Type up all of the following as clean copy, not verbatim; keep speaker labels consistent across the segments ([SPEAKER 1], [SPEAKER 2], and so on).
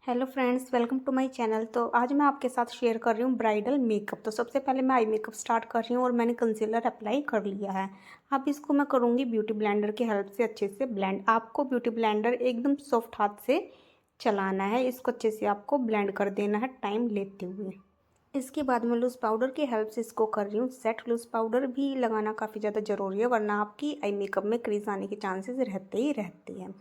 [SPEAKER 1] Hello friends, welcome to my channel. तो आज मैं आपके साथ शेयर कर रही हूँ ब्राइडल मेकअप। तो सबसे पहले मैं आई मेकअप स्टार्ट कर रही हूँ और मैंने कंसीलर अप्लाई कर लिया है। अब इसको मैं करूँगी ब्यूटी ब्लेंडर की हेल्प से अच्छे से ब्लेंड। आपको ब्यूटी ब्लेंडर एकदम सॉफ्ट हाथ से चलाना है, इसको अच्छे से आपको ब्लेंड कर देना है टाइम लेते हुए। इसके बाद मैं लूज़ पाउडर की हेल्प से इसको कर रही हूँ सेट। लूज़ पाउडर भी लगाना काफ़ी ज़्यादा ज़रूरी है, वरना आपकी आई मेकअप में क्रीज आने के चांसेस रहते ही रहते हैं।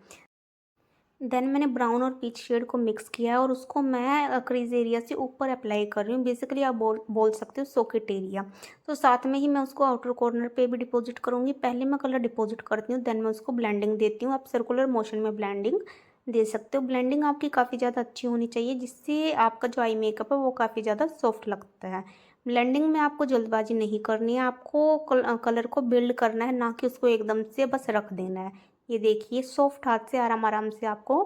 [SPEAKER 1] देन मैंने ब्राउन और पीच शेड को मिक्स किया है और उसको मैं क्रीज एरिया से ऊपर अप्लाई कर रही हूँ। बेसिकली आप बोल सकते हो सॉकेट एरिया। तो साथ में ही मैं उसको आउटर कॉर्नर पे भी डिपॉजिट करूँगी। पहले मैं कलर डिपॉजिट करती हूँ, देन मैं उसको ब्लेंडिंग देती हूँ। आप सर्कुलर मोशन में ब्लेंडिंग दे सकते हो। ब्लेंडिंग आपकी काफ़ी ज़्यादा अच्छी होनी चाहिए, जिससे आपका जो आई मेकअप है वो काफ़ी ज़्यादा सॉफ्ट लगता है। ब्लेंडिंग में आपको जल्दबाजी नहीं करनी है, आपको कलर को बिल्ड करना है, ना कि उसको एकदम से बस रख देना है। ये देखिए सॉफ्ट हाथ से आराम आराम से आपको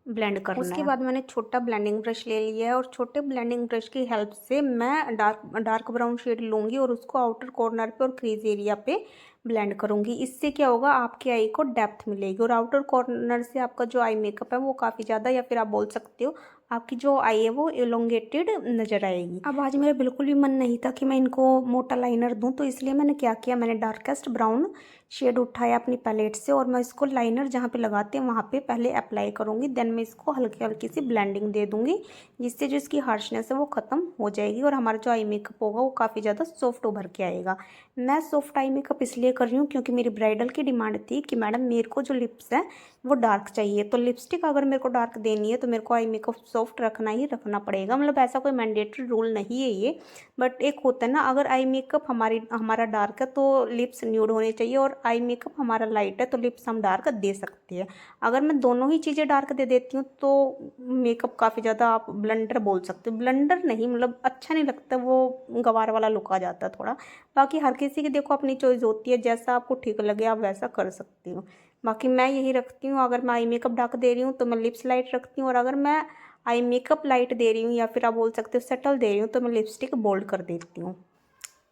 [SPEAKER 1] ब्लेंड करना है। उसके बाद मैंने छोटा ब्लेंडिंग ब्रश ले लिया है और छोटे ब्लेंडिंग ब्रश की हेल्प से मैं डार्क ब्राउन शेड लूँगी और उसको आउटर कॉर्नर पे और क्रीज एरिया पे ब्लेंड करूँगी। इससे क्या होगा, आपकी आई को डेप्थ मिलेगी और आउटर कॉर्नर से आपका जो आई मेकअप है वो काफ़ी ज़्यादा, या फिर आप बोल सकते हो आपकी जो आई है वो एलोंगेटेड नज़र आएगी। अब आज मेरा बिल्कुल भी मन नहीं था कि मैं इनको मोटा लाइनर दूं, तो इसलिए मैंने क्या किया, मैंने डार्केस्ट ब्राउन शेड उठाया अपनी पैलेट से और मैं इसको लाइनर जहाँ पे लगाते हैं वहाँ पे पहले अप्लाई करूँगी। देन मैं इसको हल्की हल्की सी ब्लेंडिंग दे दूँगी, जिससे जो इसकी हार्शनेस है वो ख़त्म हो जाएगी और हमारा जो आई मेकअप होगा वो काफ़ी ज़्यादा सॉफ्ट उभर के आएगा। मैं सॉफ्ट आई मेकअप इसलिए कर रही हूँ क्योंकि मेरी ब्राइडल की डिमांड थी कि मैडम मेरे को जो लिप्स है वो डार्क चाहिए। तो लिपस्टिक अगर मेरे को डार्क देनी है तो मेरे को आई मेकअप सॉफ्ट रखना ही रखना पड़ेगा। मतलब ऐसा कोई मैंडेटरी रूल नहीं है ये, बट एक होता है ना, अगर आई मेकअप हमारा डार्क है तो लिप्स न्यूड होने चाहिए, और आई मेकअप हमारा लाइट है तो लिप्स हम डार्क दे सकते हैं। अगर मैं दोनों ही चीज़ें डार्क दे देती हूँ तो मेकअप काफ़ी ज़्यादा, आप ब्लंडर बोल सकते हो, ब्लंडर नहीं मतलब अच्छा नहीं लगता, वो गंवार वाला लुक आ जाता है थोड़ा। बाकी हर किसी की देखो अपनी चॉइस होती है, जैसा आपको ठीक लगे आप वैसा कर सकती हो। बाकी मैं यही रखती हूँ, अगर मैं आई मेकअप डार्क दे रही हूँ तो मैं लिप्स लाइट रखती हूँ, और अगर मैं आई मेकअप लाइट दे रही हूँ या फिर आप बोल सकते हो सेटल दे रही हूँ तो मैं लिपस्टिक बोल्ड कर देती हूँ।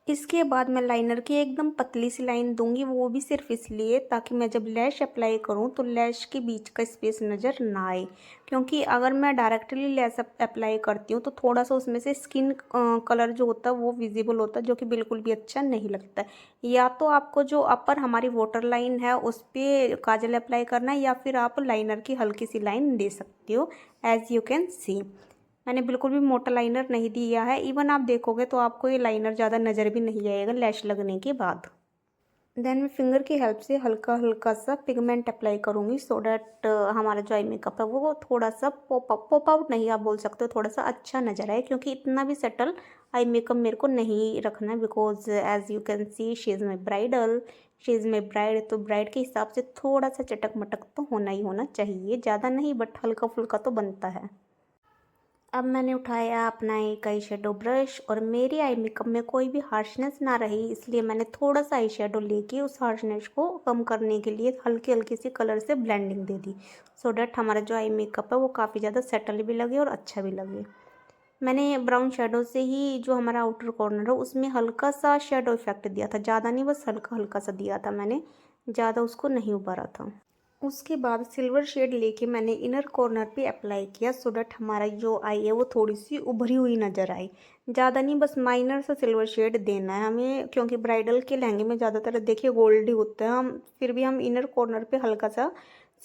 [SPEAKER 1] इसके बाद मैं लाइनर की एकदम पतली सी लाइन दूंगी, वो भी सिर्फ इसलिए ताकि मैं जब लैश अप्लाई करूं तो लैश के बीच का स्पेस नज़र ना आए। क्योंकि अगर मैं डायरेक्टली लैश अप्लाई करती हूँ तो थोड़ा सा उसमें से स्किन कलर जो होता है वो विजिबल होता है, जो कि बिल्कुल भी अच्छा नहीं लगता है। या तो आपको जो अपर हमारी वाटर लाइन है उस पर काजल अप्लाई करना है, या फिर आप लाइनर की हल्की सी लाइन दे सकते हो। एज यू कैन सी मैंने बिल्कुल भी मोटा लाइनर नहीं दिया है। इवन आप देखोगे तो आपको ये लाइनर ज़्यादा नज़र भी नहीं आएगा लैश लगने के बाद। देन मैं फिंगर की हेल्प से हल्का हल्का सा पिगमेंट अप्लाई करूँगी, सो डैट हमारा जो आई मेकअप है वो थोड़ा सा पॉप आउट नहीं, आप बोल सकते हो थोड़ा सा अच्छा नज़र आए। क्योंकि इतना भी सेटल आई मेकअप मेरे को नहीं रखना है, because as you can see she is my bridal, she is my bride. तो ब्राइड के हिसाब से थोड़ा सा चटक मटक तो होना ही होना चाहिए, ज़्यादा नहीं बट हल्का फुल्का तो बनता है। अब मैंने उठाया अपना एक आई शेडो ब्रश और मेरी आई मेकअप में कोई भी हार्शनेस ना रही, इसलिए मैंने थोड़ा सा आई शेडो लेके उस हार्शनेस को कम करने के लिए हल्की हल्की सी कलर से blending they the, so that हमारा जो आई मेकअप है वो काफ़ी ज़्यादा सेटल भी लगे और अच्छा भी लगे। मैंने ब्राउन शेडो से ही जो हमारा आउटर कॉर्नर है उसमें हल्का सा शेडो इफेक्ट दिया था, ज़्यादा नहीं, बस हल्का हल्का सा दिया था मैंने, ज़्यादा उसको नहीं उभारा था। उसके बाद सिल्वर शेड लेके मैंने इनर कॉर्नर पे अप्लाई किया, सो डैट हमारा जो आई है वो थोड़ी सी उभरी हुई नज़र आई। ज़्यादा नहीं, बस माइनर सा सिल्वर शेड देना है हमें, क्योंकि ब्राइडल के लहंगे में ज़्यादातर देखिए गोल्ड ही होता है। हम फिर भी हम इनर कॉर्नर पे हल्का सा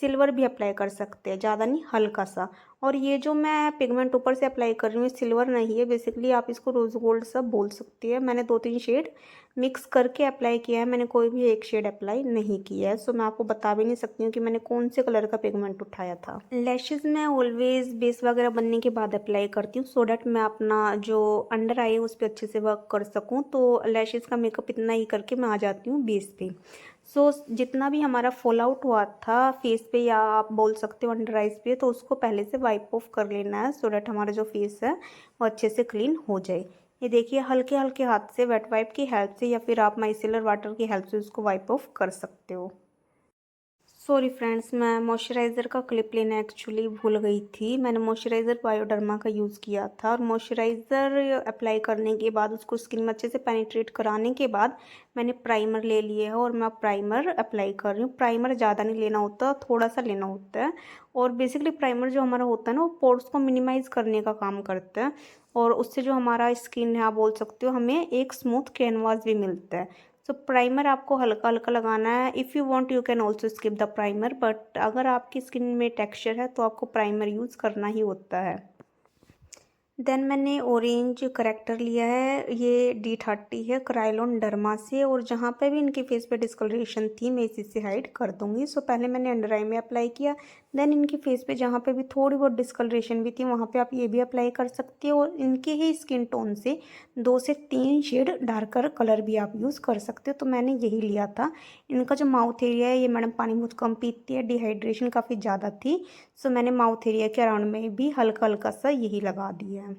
[SPEAKER 1] सिल्वर भी अप्लाई कर सकते हैं, ज़्यादा नहीं हल्का सा। और ये जो मैं पिगमेंट ऊपर से अप्लाई कर रही हूँ सिल्वर नहीं है, बेसिकली आप इसको रोज़ गोल्ड सब बोल सकती है। मैंने 2-3 शेड मिक्स करके अप्लाई किया है, मैंने कोई भी एक शेड अप्लाई नहीं किया है। सो मैं आपको बता भी नहीं सकती हूँ कि मैंने कौन से कलर का पिगमेंट उठाया था। लैशेज़ मैं ऑलवेज बेस वगैरह बनने के बाद अप्लाई करती हूँ, सो डैट मैं अपना जो अंडर आई है उस पर अच्छे से वर्क कर सकूँ। तो लैशेज़ का मेकअप इतना ही करके मैं आ जाती हूँ बेस पे। सो जितना भी हमारा फॉल आउट हुआ था फेस पे, या आप बोल सकते हो अंडर आइज पे, तो उसको पहले से वाइप ऑफ कर लेना है, सो डैट हमारा जो फेस है वो अच्छे से क्लीन हो जाए। ये देखिए हल्के हल्के हाथ से वेट वाइप की हेल्प से, या फिर आप माइसिलर वाटर की हेल्प से उसको वाइप ऑफ कर सकते हो। सॉरी फ्रेंड्स, मैं मॉइस्चराइज़र का क्लिप लेना एक्चुअली भूल गई थी। मैंने मॉइस्चराइज़र बायोडर्मा का यूज़ किया था और मॉइस्चराइज़र अप्लाई करने के बाद उसको स्किन में अच्छे से पेनिट्रेट कराने के बाद मैंने प्राइमर ले लिया है और मैं प्राइमर अप्लाई कर रही हूँ। प्राइमर ज़्यादा नहीं लेना होता, थोड़ा सा लेना होता है। और बेसिकली प्राइमर जो हमारा होता है ना, वो पोर्स को मिनिमाइज़ करने का काम करता है और उससे जो हमारा स्किन है, आप बोल सकते हो, हमें एक स्मूथ कैनवास भी मिलता है। सो प्राइमर आपको हल्का हल्का लगाना है। If you want you can also skip the primer, but अगर आपकी स्किन में टेक्सचर है तो आपको प्राइमर यूज़ करना ही होता है। देन मैंने ऑरेंज करेक्टर लिया है, ये D30 है क्रायोलन डर्मा से, और जहाँ पे भी इनके फेस पे डिस्कलरेशन थी मैं इसी से हाइड कर दूंगी। सो पहले मैंने अंडर आई में अप्लाई किया, देन इनके फेस पे जहाँ पे भी थोड़ी बहुत डिस्कलरेशन भी थी वहाँ पे आप ये भी अप्लाई कर सकते हो, और इनके ही स्किन टोन से 2 से 3 शेड डार्कर कलर भी आप यूज़ कर सकते हो। तो मैंने यही लिया था। इनका जो माउथ एरिया है, ये मैडम पानी बहुत कम पीती है, डिहाइड्रेशन काफ़ी ज़्यादा थी, सो मैंने माउथ एरिया के अराउंड में भी हल्का हल्का सा यही लगा दिया है।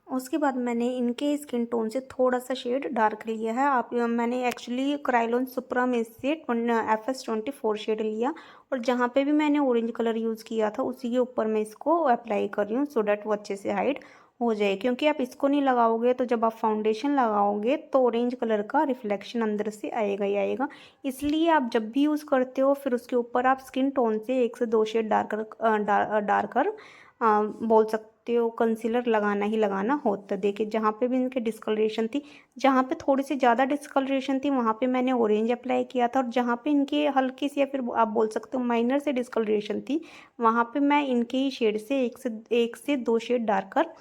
[SPEAKER 1] उसके बाद मैंने इनके स्किन टोन से थोड़ा सा शेड डार्क लिया है। मैंने एक्चुअली क्रायोलन सुप्रा में से FS24 शेड लिया, और जहाँ पे भी मैंने ऑरेंज कलर यूज़ किया था उसी के ऊपर मैं इसको अप्लाई कर रही हूँ, सो डैट वो अच्छे से हाइड हो जाए। क्योंकि आप इसको नहीं लगाओगे तो जब आप फाउंडेशन लगाओगे तो ऑरेंज कलर का रिफ्लेक्शन अंदर से आएगा ही आएगा। इसलिए आप जब भी यूज़ करते हो फिर उसके ऊपर आप स्किन टोन से 1 से 2 शेड डार्कर बोल सकते हो कंसीलर लगाना ही लगाना होता है। देखिए जहाँ पे भी इनके डिस्कलरेशन थी, जहाँ पे थोड़ी सी ज़्यादा डिस्कलरेशन थी वहाँ पे मैंने ऑरेंज अप्लाई किया था, और जहाँ पे इनकी हल्की सी या फिर आप बोल सकते हो माइनर से डिस्कलरेशन थी वहाँ पे मैं इनके ही शेड से एक से 2 शेड डार्कर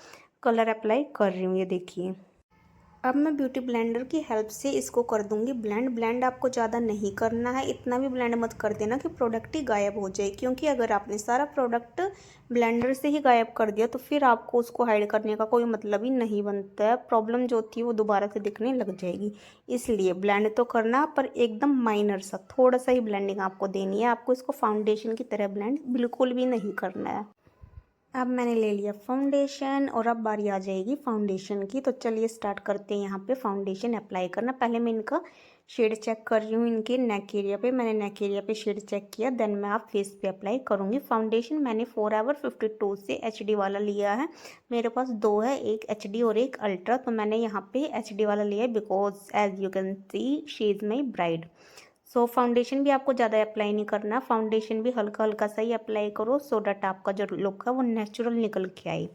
[SPEAKER 1] कलर अप्लाई कर रही हूँ। ये देखिए, अब मैं ब्यूटी ब्लेंडर की हेल्प से इसको कर दूंगी ब्लेंड आपको ज़्यादा नहीं करना है, इतना भी ब्लेंड मत कर देना कि प्रोडक्ट ही गायब हो जाए, क्योंकि अगर आपने सारा प्रोडक्ट ब्लेंडर से ही गायब कर दिया तो फिर आपको उसको हाइड करने का कोई मतलब ही नहीं बनता है। प्रॉब्लम जो थी वो दोबारा से दिखने लग जाएगी। इसलिए ब्लेंड तो करना, पर एकदम माइनर सा थोड़ा सा ही ब्लेंडिंग आपको देनी है। आपको इसको फाउंडेशन की तरह ब्लेंड बिल्कुल भी नहीं करना है। अब मैंने ले लिया फाउंडेशन और अब बारी आ जाएगी फाउंडेशन की। तो चलिए स्टार्ट करते हैं यहाँ पे फाउंडेशन अप्लाई करना। पहले मैं इनका शेड चेक कर रही हूँ, इनके नेक एरिया पे मैंने नेक एरिया पे शेड चेक किया, देन मैं आप फेस पे अप्लाई करूँगी। फाउंडेशन मैंने Forever 52 से HD वाला लिया है। मेरे पास दो है, एक HD और एक अल्ट्रा। तो मैंने यहाँ पे HD वाला लिया है because as you can see she is my bride. So foundation भी आपको ज़्यादा अप्लाई नहीं करना, फाउंडेशन भी हल्का हल्का सा ही अप्लाई करो, सो डैट आपका जो लुक है वो नेचुरल निकल के आए।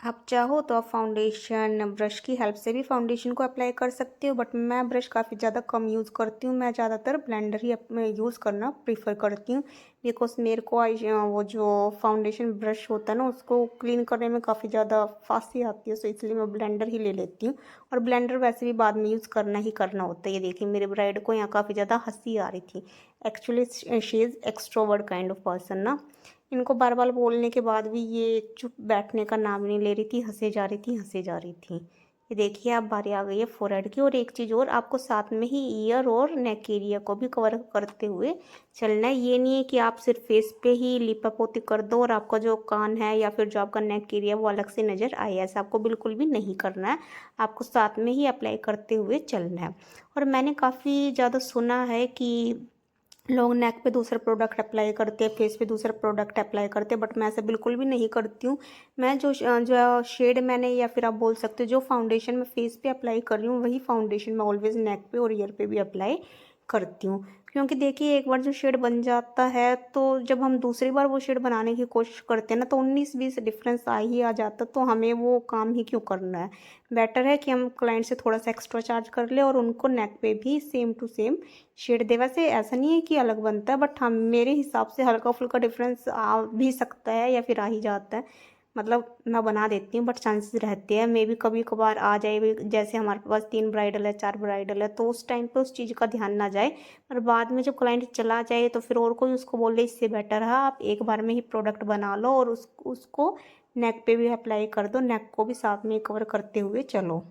[SPEAKER 1] आप चाहो तो आप फाउंडेशन ब्रश की हेल्प से भी फाउंडेशन को अप्लाई कर सकते हो, बट मैं ब्रश काफ़ी ज़्यादा कम यूज़ करती हूँ। मैं ज़्यादातर ब्लेंडर ही यूज़ करना प्रीफर करती हूँ, बिकॉज मेरे को वो जो फाउंडेशन ब्रश होता है ना उसको क्लीन करने में काफ़ी ज़्यादा फांसी आती है, सो इसलिए मैं ब्लेंडर ही ले लेती हूँ। और ब्लेंडर वैसे भी बाद में यूज़ करना ही करना होता है। ये देखिए मेरे ब्राइड को यहाँ काफ़ी ज़्यादा हंसी आ रही थी। Actually she is extrovert kind of person ना। इनको बार बार बोलने के बाद भी ये चुप बैठने का नाम नहीं ले रही थी, हंसे जा रही थी हंसे जा रही थी। ये देखिए अब बारी आ गई है फोरहेड की। और एक चीज़ और, आपको साथ में ही ईयर और नेक एरिया को भी कवर करते हुए चलना है। ये नहीं है कि आप सिर्फ फेस पे ही लिपापोती कर दो और आपका जो कान है या फिर जो आपका नेक एरिया वो अलग से नज़र आए, ऐसा आपको बिल्कुल भी नहीं करना है। आपको साथ में ही अप्लाई करते हुए चलना है। और मैंने काफ़ी ज़्यादा सुना है कि लोग नेक पे दूसरा प्रोडक्ट अप्लाई करते हैं, फेस पे दूसरा प्रोडक्ट अप्लाई करते हैं, बट मैं ऐसा बिल्कुल भी नहीं करती हूँ। मैं जो शेड मैंने या फिर आप बोल सकते हो जो फाउंडेशन मैं फेस पे अप्लाई कर रही हूँ वही फाउंडेशन मैं ऑलवेज नेक पे और ईयर पे भी अप्लाई करती हूँ। क्योंकि देखिए एक बार जो शेड बन जाता है तो जब हम दूसरी बार वो शेड बनाने की कोशिश करते हैं ना तो 19-20 डिफरेंस आ ही आ जाता, तो हमें वो काम ही क्यों करना है। बेटर है कि हम क्लाइंट से थोड़ा सा एक्स्ट्रा चार्ज कर ले और उनको नेक पे भी सेम टू सेम शेड दे। वैसे ऐसा नहीं है कि अलग बनता है, बट हाँ मेरे हिसाब से हल्का फुल्का डिफरेंस आ भी सकता है या फिर आ ही जाता है। मतलब मैं बना देती हूँ बट चांसेस रहते हैं मे भी कभी कभार आ जाए भी। जैसे हमारे पास 3 ब्राइडल है 4 ब्राइडल है तो उस टाइम पे उस चीज़ का ध्यान ना जाए, और बाद में जब क्लाइंट चला जाए तो फिर और कोई उसको बोले, इससे बेटर है आप एक बार में ही प्रोडक्ट बना लो और उसको नेक पे भी अप्लाई कर दो, नेक को भी साथ में कवर करते हुए चलो।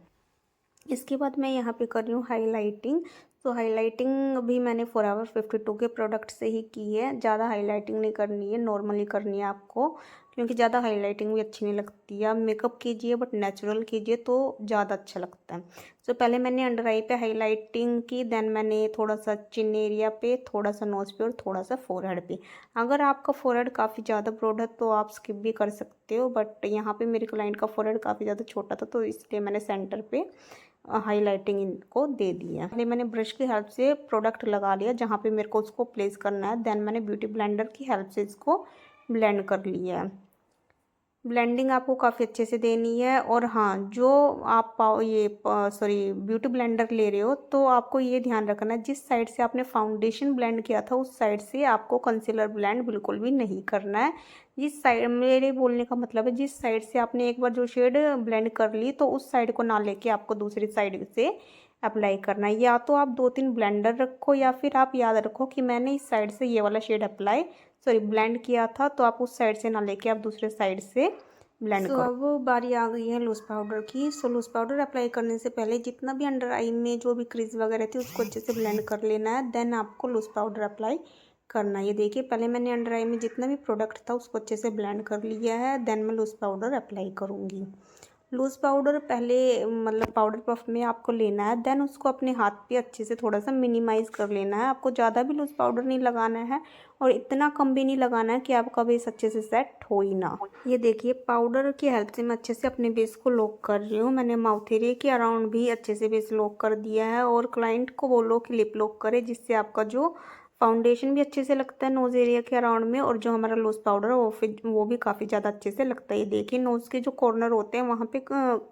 [SPEAKER 1] इसके बाद मैं यहाँ पे कर रही हूँ हाईलाइटिंग। तो हाइलाइटिंग भी मैंने फॉरएवर 52 के प्रोडक्ट से ही की है। ज़्यादा हाइलाइटिंग नहीं करनी है, नॉर्मली करनी है आपको, क्योंकि ज़्यादा हाइलाइटिंग भी अच्छी नहीं लगती है। आप मेकअप कीजिए बट नेचुरल कीजिए तो ज़्यादा अच्छा लगता है। तो पहले मैंने अंडर आई पे हाइलाइटिंग की, देन मैंने थोड़ा सा चिन एरिया पे, थोड़ा सा नोज़ पे और थोड़ा सा फोरहेड पे। अगर आपका फोरहेड काफ़ी ज़्यादा ब्रॉड है तो आप स्किप भी कर सकते हो, बट यहाँ पे मेरे क्लाइंट का फोरहेड काफ़ी ज़्यादा छोटा था तो इसलिए मैंने सेंटर पे हाईलाइटिंग इनको दे दी है। पहले मैंने ब्रश की हेल्प से प्रोडक्ट लगा लिया जहाँ पे मेरे को उसको प्लेस करना है, देन मैंने ब्यूटी ब्लेंडर की हेल्प से इसको ब्लेंड कर लिया है। ब्लेंडिंग आपको काफ़ी अच्छे से देनी है। और हाँ, जो आप ब्यूटी ब्लेंडर ले रहे हो तो आपको ये ध्यान रखना है, जिस साइड से आपने फाउंडेशन ब्लेंड किया था उस साइड से आपको कंसीलर ब्लेंड बिल्कुल भी नहीं करना है। जिस साइड, मेरे बोलने का मतलब है, जिस साइड से आपने एक बार जो शेड ब्लेंड कर ली तो उस साइड को ना लेके आपको दूसरी साइड से अप्लाई करना है। या तो आप 2-3 ब्लेंडर रखो या फिर आप याद रखो कि मैंने इस साइड से ये वाला शेड ब्लेंड किया था, तो आप उस साइड से ना लेके आप दूसरे साइड से ब्लेंड करो। अब बारी आ गई है लूज़ पाउडर की। लूज़ पाउडर अप्लाई करने से पहले जितना भी अंडर आई में जो भी क्रीज वगैरह थी उसको अच्छे से ब्लेंड कर लेना है, देन आपको लूज़ पाउडर अप्लाई करना है। ये देखिए, पहले मैंने अंडर आई में जितना भी प्रोडक्ट था उसको अच्छे से ब्लेंड कर लिया है, देन मैं लूज़ पाउडर अप्लाई करूँगी। लूज़ पाउडर पहले मतलब पाउडर पफ में आपको लेना है, देन उसको अपने हाथ पे अच्छे से थोड़ा सा मिनिमाइज़ कर लेना है। आपको ज़्यादा भी लूज़ पाउडर नहीं लगाना है और इतना कम भी नहीं लगाना है कि आपका बेस अच्छे से सेट हो ही ना। ये देखिए, पाउडर की हेल्प से मैं अच्छे से अपने बेस को लॉक कर रही हूँ। मैंने माउथ एरिया के अराउंड भी अच्छे से बेस लॉक कर दिया है और क्लाइंट को बोलो कि लिप लॉक करे, जिससे आपका जो फाउंडेशन भी अच्छे से लगता है नोज़ एरिया के अराउंड में, और जो हमारा लूज़ पाउडर है वो भी काफ़ी ज़्यादा अच्छे से लगता है। ये देखिए, नोज़ के जो कॉर्नर होते हैं वहाँ पे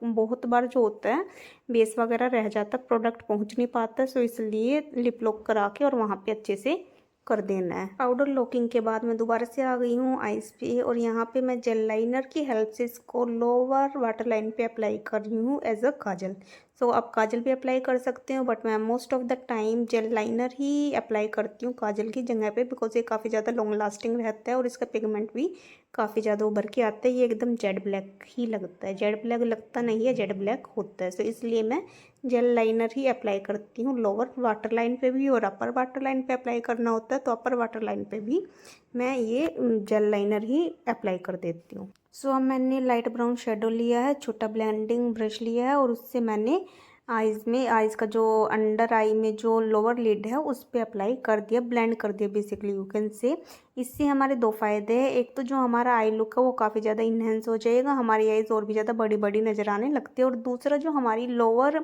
[SPEAKER 1] बहुत बार जो होता है बेस वगैरह रह जाता है, प्रोडक्ट पहुँच नहीं पाता है, सो इसलिए लिप लॉक करा के और वहाँ पे अच्छे से कर देना है। पाउडर लॉकिंग के बाद मैं दोबारा से आ गई हूँ आईज पे, और यहाँ पे मैं जेल लाइनर की हेल्प से इसको लोअर वाटर लाइन पे अप्लाई कर रही हूँ एज अ काजल। आप काजल भी अप्लाई कर सकते हो, बट मैं most of the time jail liner he apply करती हूँ काजल की जगह पे, बिकॉज ये काफ़ी ज़्यादा लॉन्ग लास्टिंग रहता है और इसका पिगमेंट भी काफ़ी ज़्यादा उभर के आता है। ये एकदम जेड ब्लैक ही लगता है, जेड ब्लैक लगता नहीं है, जेड ब्लैक होता है। इसलिए मैं जेल लाइनर ही अप्लाई करती हूँ लोअर वाटर लाइन पे भी, और अपर वाटर लाइन पे अप्लाई करना होता है तो अपर वाटर लाइन पे भी मैं ये जेल लाइनर ही अप्लाई कर देती हूँ। अब मैंने लाइट ब्राउन शेडो लिया है, छोटा ब्लेंडिंग ब्रश लिया है और उससे मैंने आइज़ का जो अंडर आई में जो लोअर लिड है उस पर अप्लाई कर दिया, ब्लेंड कर दिया बेसिकली यू कैन से। इससे हमारे दो फ़ायदे हैं, एक तो जो हमारा आई लुक है वो काफ़ी ज़्यादा इन्हेंस हो जाएगा, हमारी आइज़ और भी ज़्यादा बड़ी बड़ी नज़र आने लगती है, और दूसरा जो हमारी लोअर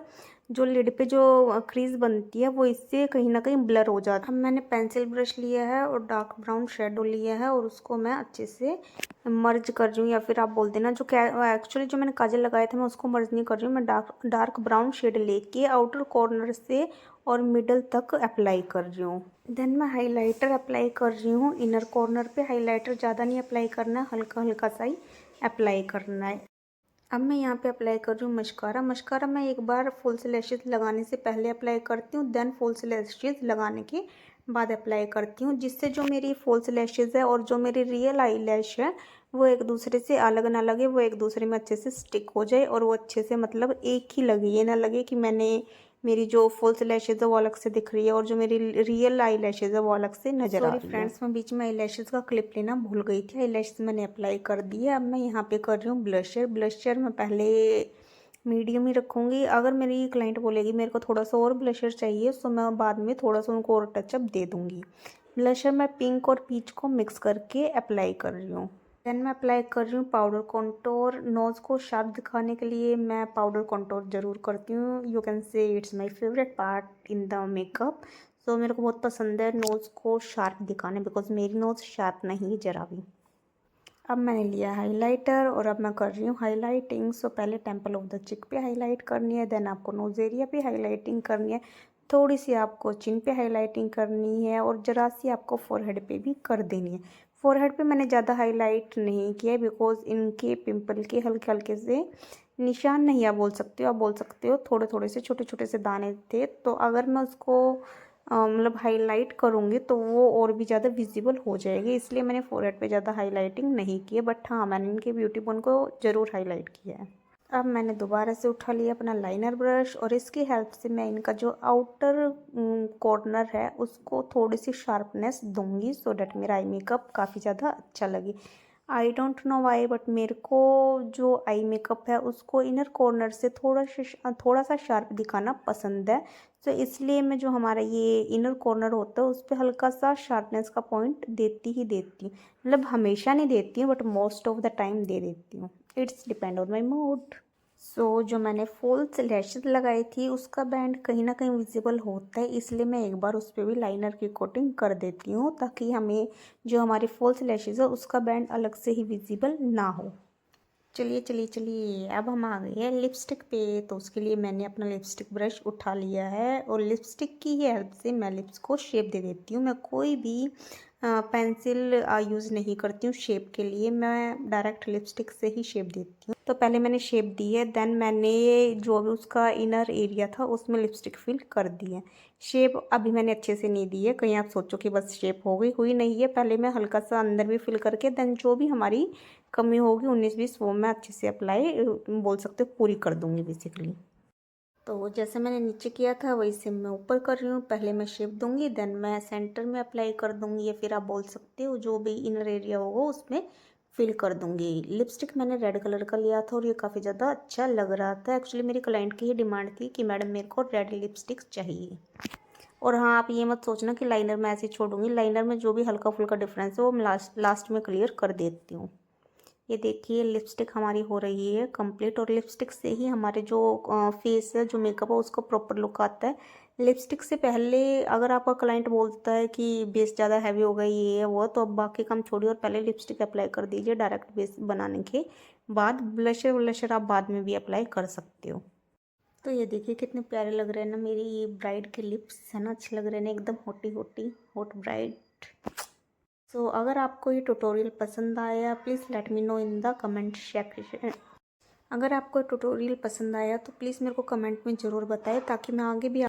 [SPEAKER 1] जो लिड पे जो क्रीज बनती है वो इससे कहीं ना कहीं ब्लर हो जाता है। अब मैंने पेंसिल ब्रश लिया है और डार्क ब्राउन शेडो लिया है और उसको मैं अच्छे से मर्ज कर रही हूँ, या फिर आप बोल देना जो एक्चुअली जो मैंने काजल लगाए थे मैं उसको मर्ज नहीं कर रही हूँ, मैं डार्क ब्राउन शेड लेके आउटर कॉर्नर से और मिडल तक अप्लाई कर रही हूँ। देन मैं हाइलाइटर अप्लाई कर रही हूँ इनर कॉर्नर पे। हाइलाइटर ज़्यादा नहीं अप्लाई करना है, हल्का हल्का सा ही अप्लाई करना है। अब मैं यहाँ पे अप्लाई कर रही हूँ मस्कारा। मस्कारा मैं एक बार फॉल्स लैशेस लगाने से पहले अप्लाई करती हूँ, देन फॉल्स लैशेस लगाने के बाद अप्लाई करती हूँ, जिससे जो मेरी फॉल्स लैशेस है और जो मेरी रियल आई लैश है वो एक दूसरे से अलग ना लगे, वो एक दूसरे में अच्छे से स्टिक हो जाए और वो अच्छे से मतलब एक ही लगे। ये ना लगे कि मेरी जो फॉल्स लैशेज है वो अलग से दिख रही है और जो मेरी रियल आई लैशेज है वो अलग से नजर आ रही है। सॉरी फ्रेंड्स, मैं बीच में आई लैशेज का क्लिप लेना भूल गई थी। आई लैशेज मैंने अप्लाई कर दी है। अब मैं यहाँ पे कर रही हूँ ब्लशर। ब्लशर मैं पहले मीडियम ही रखूँगी। अगर मेरी क्लाइंट बोलेगी मेरे को थोड़ा सा और ब्लशर चाहिए तो मैं बाद में थोड़ा सा उनको और टचअप दे दूँगी। ब्लशर मैं पिंक और पीच को मिक्स करके अप्लाई कर रही हूँ। देन मैं अप्लाई कर रही हूँ पाउडर कॉन्टोर। नोज़ को शार्प दिखाने के लिए मैं पाउडर कॉन्टोर ज़रूर करती हूँ। You can say it's my favourite part in the makeup. मेरे को बहुत पसंद है नोज़ को शार्प दिखाने, बिकॉज मेरी नोज़ शार्प नहीं जरा भी। अब मैंने लिया हाइलाइटर और अब मैं कर रही हूँ हाइलाइटिंग। पहले टेम्पल ऑफ द चिक पे हाईलाइट करनी है, देन आपको नोज़ एरिया पे हाईलाइटिंग करनी है, थोड़ी सी आपको चिन पे हाईलाइटिंग करनी है और जरा सी आपको फोरहेड पे भी कर देनी है। फोरहेड पे मैंने ज़्यादा हाईलाइट नहीं किया है, बिकॉज इनके पिंपल के हल्के हल्के से निशान नहीं आप बोल सकते हो, आप बोल सकते हो थोड़े थोड़े से छोटे छोटे से दाने थे, तो अगर मैं उसको मतलब हाईलाइट करूँगी तो वो और भी ज़्यादा विजिबल हो जाएगी, इसलिए मैंने फोरहेड पे ज़्यादा हाईलाइटिंग नहीं की है। बट हाँ, मैंने इनके ब्यूटी बोन को ज़रूर हाईलाइट किया है। अब मैंने दोबारा से उठा लिया अपना लाइनर ब्रश और इसकी हेल्प से मैं इनका जो आउटर कॉर्नर है उसको थोड़ी सी शार्पनेस दूंगी सो डैट मेरा आई मेकअप काफ़ी ज़्यादा अच्छा लगे। I don't know why but मेरे को जो आई मेकअप है उसको इनर कॉर्नर से थोड़ा सा शार्प दिखाना पसंद है। तो इसलिए मैं जो हमारा ये इनर कॉर्नर होता है उस पर हल्का सा शार्पनेस का पॉइंट देती ही देती हूँ। मतलब हमेशा नहीं देती हूँ but most of the time दे देती हूँ। It's depend on my mood. जो मैंने फॉल्स लैशेस लगाई थी उसका बैंड कहीं ना कहीं विजिबल होता है, इसलिए मैं एक बार उस पर भी लाइनर की कोटिंग कर देती हूँ ताकि हमें जो हमारी फॉल्स लैशेस है उसका बैंड अलग से ही विजिबल ना हो। चलिए चलिए चलिए, अब हम आ गए हैं लिपस्टिक पे। तो उसके लिए मैंने अपना लिपस्टिक ब्रश उठा लिया है और लिपस्टिक की ही हेल्प से मैं लिप्स को शेप दे देती हूँ। मैं कोई भी पेंसिल यूज़ नहीं करती हूँ शेप के लिए, मैं डायरेक्ट लिपस्टिक से ही शेप देती हूँ। तो पहले मैंने शेप दी है, देन मैंने जो भी उसका इनर एरिया था उसमें लिपस्टिक फिल कर दी है। शेप अभी मैंने अच्छे से नहीं दी है, कहीं आप सोचो कि बस शेप हो गई, हुई नहीं है। पहले मैं हल्का सा अंदर भी फिल करके देन जो भी हमारी कमी होगी 19-20 वो मैं अच्छे से अप्लाई बोल सकते हो पूरी कर दूँगी बेसिकली। तो जैसे मैंने नीचे किया था वही सेम मैं ऊपर कर रही हूँ। पहले मैं शेप दूंगी देन मैं सेंटर में अप्लाई कर दूंगी, या फिर आप बोल सकते हो जो भी इनर एरिया होगा उसमें फिल कर दूंगी। लिपस्टिक मैंने रेड कलर का लिया था और ये काफ़ी ज़्यादा अच्छा लग रहा था। एक्चुअली मेरी क्लाइंट की ही डिमांड थी कि मैडम मेरे को रेड लिपस्टिक चाहिए। और हाँ, आप ये मत सोचना कि लाइनर मैं ऐसे छोड़ूंगी, लाइनर में जो भी हल्का फुल्का डिफरेंस है वो मैं लास्ट में क्लियर कर देती हूँ। ये देखिए लिपस्टिक हमारी हो रही है कंप्लीट और लिपस्टिक से ही हमारे जो फेस है जो मेकअप है उसका प्रॉपर लुक आता है। लिपस्टिक से पहले अगर आपका क्लाइंट बोलता है कि बेस ज़्यादा हैवी हो गई ये है वो, तो अब बाकी काम छोड़िए और पहले लिपस्टिक अप्लाई कर दीजिए डायरेक्ट बेस बनाने के बाद। ब्लशर व्लशर आप बाद में भी अप्लाई कर सकते हो। तो ये देखिए कितने प्यारे लग रहे हैं ना मेरी ये ब्राइड के लिप्स, है ना, अच्छे लग रहे हैं ना, एकदम होटी होटी हॉट ब्राइड। अगर आपको ये ट्यूटोरियल पसंद आया please let me know in the comment section. अगर आपको ट्यूटोरियल पसंद आया तो प्लीज़ मेरे को कमेंट में ज़रूर बताएं ताकि मैं आगे भी